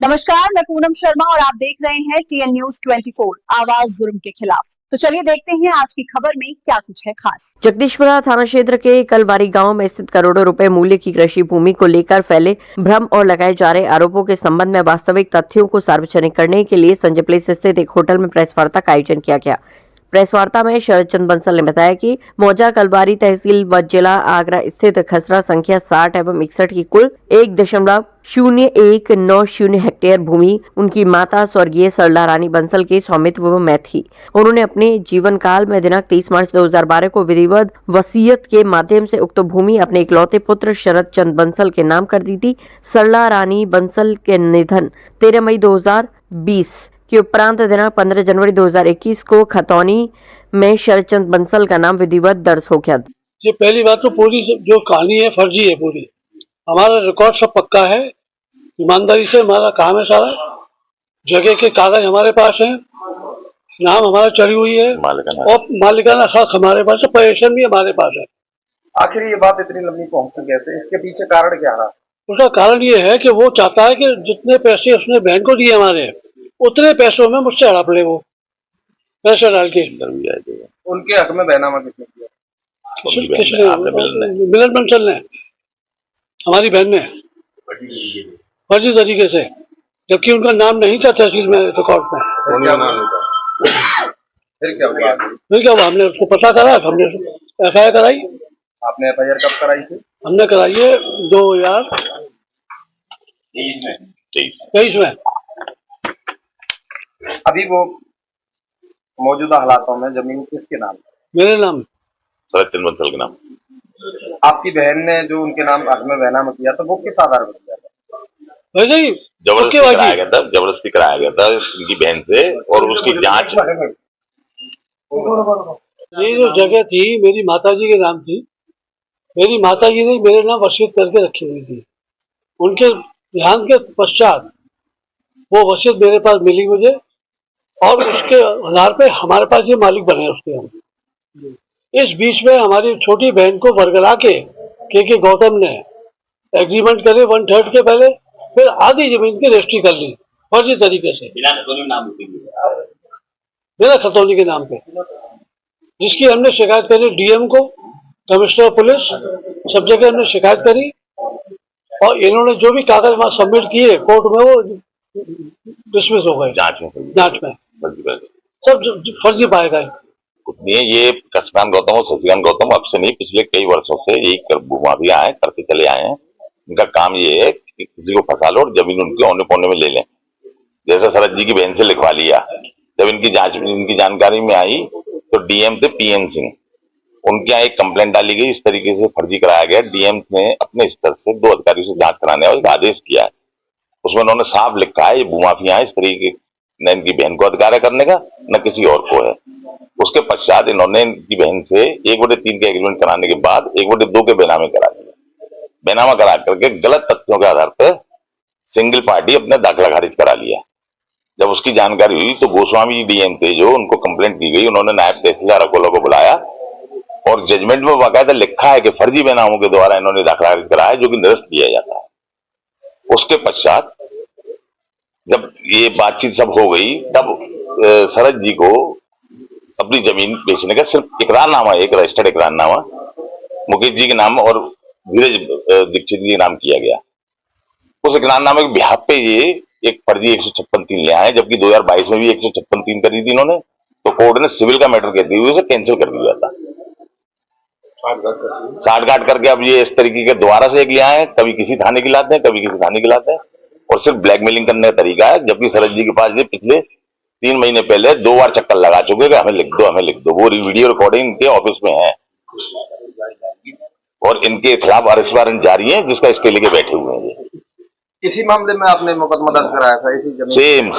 नमस्कार, मैं पूनम शर्मा और आप देख रहे हैं TN News 24 आवाज जुर्म के खिलाफ। तो चलिए देखते हैं आज की खबर में क्या कुछ है खास। जगदीशपुरा थाना क्षेत्र के कलवारी गांव में स्थित करोड़ों रुपए मूल्य की कृषि भूमि को लेकर फैले भ्रम और लगाए जा रहे आरोपों के संबंध में वास्तविक तथ्यों को सार्वजनिक करने के लिए संजय प्लेस स्थित एक होटल में प्रेस वार्ता का आयोजन किया गया। प्रेस वार्ता में शरद चंद बंसल ने बताया कि मौजा कलवारी तहसील व जिला आगरा स्थित खसरा संख्या 60 एवं 61 की कुल 1.0190 हेक्टेयर भूमि उनकी माता स्वर्गीय सरला रानी बंसल के स्वामित्व में थी। उन्होंने अपने जीवन काल में दिनांक 30 मार्च 2012 को विधिवत वसीयत के माध्यम से उक्त भूमि अपने इकलौते पुत्र शरद चंद बंसल के नाम कर दी थी। सरला रानी बंसल के निधन 13 मई 2020 के उपरांत दिनांक 15 जनवरी 2021 को खतौनी में शरद चंद बंसल का नाम विधिवत दर्ज हो गया। ये पहली बात तो पूरी जो कहानी है फर्जी है। पूरी हमारा रिकॉर्ड सब पक्का है, ईमानदारी से हमारा काम है सारा। जगह के कागज हमारे पास हैं, नाम हमारा चढ़ी हुई है और मालिकाना हक हमारे पास है, पोजीशन भी हमारे पास है। आखिर ये बात इतनी लंबी पहुंची कैसे? इसके पीछे कारण क्या रहा? उसका कारण ये है कि वो चाहता है कि जितने पैसे उसने बहन को दिए हमारे, उतने पैसों में मुझसे हड़प ले। वो पैसे डाल के उनके हक में बैनामा किसने किया? किसने? मिलन बंसल ने, हमारी बहन ने, फर्जी तरीके से, जबकि उनका नाम नहीं था तहसील में रिकॉर्ड में। फिर क्या हुआ? हमने उसको पता करा, हमने FIR कराई। आपने FIR कब कराई थी? हमने कराई है 2023 में। अभी वो मौजूदा हालातों में जमीन किसके नाम? मेरे नाम, शरद चंद बंसल के नाम। आपकी बहन ने जो उनके नाम हक में बैनामा किया तो वो किस आधार पर किया? वैसे ही जबरदस्ती कराया गया था उनकी बहन से, और उसकी जांच। ये जो जगह थी मेरी माताजी के नाम थी। मेरी माताजी ने मेरे नाम वसीयत करके रखी हुई थी। उनके ध्यान के पश्चात वो वसीयत मेरे पास मिली मुझे, और उसके आधार पे हमारे पास ये मालिक बने उसके हम। इस बीच में हमारी छोटी बहन को बरगला के गौतम ने एग्रीमेंट करे 1/3 के पहले, फिर आधी जमीन की रजिस्ट्री कर ली फर्जी तरीके से, बिना खतौनी के नाम पे, जिसकी हमने शिकायत करी DM को, कमिश्नर पुलिस, सब जगह हमने शिकायत करी। और इन्होंने जो भी कागज वहां सबमिट किए कोर्ट में, वो डिसमिस हो गए जांच में सब फर्जी पाए गए। कुछ नहीं है, ये कसमान गौतम और शशिकांत गौतम अब से नहीं, पिछले कई वर्षों से यही भूमाफिया आए करते चले आए हैं। इनका काम ये है कि किसी को फंसा लो और जमीन उनके औने पौने में ले लें। जैसे शरद जी की बहन से लिखवा लिया, जब इनकी जानकारी में आई तो DM थे PN सिंह, उनके यहाँ एक कंप्लेंट डाली गई, इस तरीके से फर्जी कराया गया। DM ने अपने स्तर से 2 अधिकारियों से जांच कराने का एक आदेश किया है। उसमें उन्होंने साफ लिखा है ये भूमाफिया है, इस तरीके न इनकी बहन को अधिकार है करने का, न किसी और को है। उसके पश्चात इन्होंने इनकी बहन से 1/3 के एग्रीमेंट कराने के बाद 1/2 के बेनामे करा दिए। बेनामा करा करके गलत तथ्यों के आधार पर सिंगल पार्टी अपने दाखिला खारिज करा लिया। जब उसकी जानकारी हुई तो गोस्वामी DM थे जो उनको कंप्लेंट की गई, उन्होंने नायब तहसीलदार अकोला को बुलाया और जजमेंट में बाकायदा लिखा है कि फर्जी बेनामों के द्वारा इन्होंने दाखिला खारिज कराया, जो कि निरस्त किया जाता है। उसके पश्चात जब ये बातचीत सब हो गई, तब शरद जी को अपनी जमीन बेचने का सिर्फ इकरारनामा, एक रजिस्टर्ड इकरारनामा मुकेश जी के नाम और धीरज दीक्षित जी के नाम किया गया। उस इकरारनामे के बिहाफ पे ये एक फर्जी 156(3) ले आए, जबकि 2022 में भी 156(3) करी थी इन्होंने। तो कोर्ट ने सिविल का मैटर कहते हुए उसे कैंसिल कर दिया था, साठ-गांठ करके। अब ये इस तरीके के दोबारा से एक ले आए, कभी किसी थाने की लाते हैं, कभी किसी थाने की लाते हैं, और सिर्फ ब्लैकमेलिंग करने का तरीका है। जबकि शरद जी के पास ये पिछले 3 महीने पहले 2 बार चक्कर लगा चुके कि हमें लिख दो, हमें लिख दो। वो वीडियो रिकॉर्डिंग इनके ऑफिस में है और इनके खिलाफ अरेस्ट वारंट जारी है, जिसका स्टे लेके बैठे हुए हैं। इसी मामले में आपने मुकदमा दर्ज कराया था? इसी सेम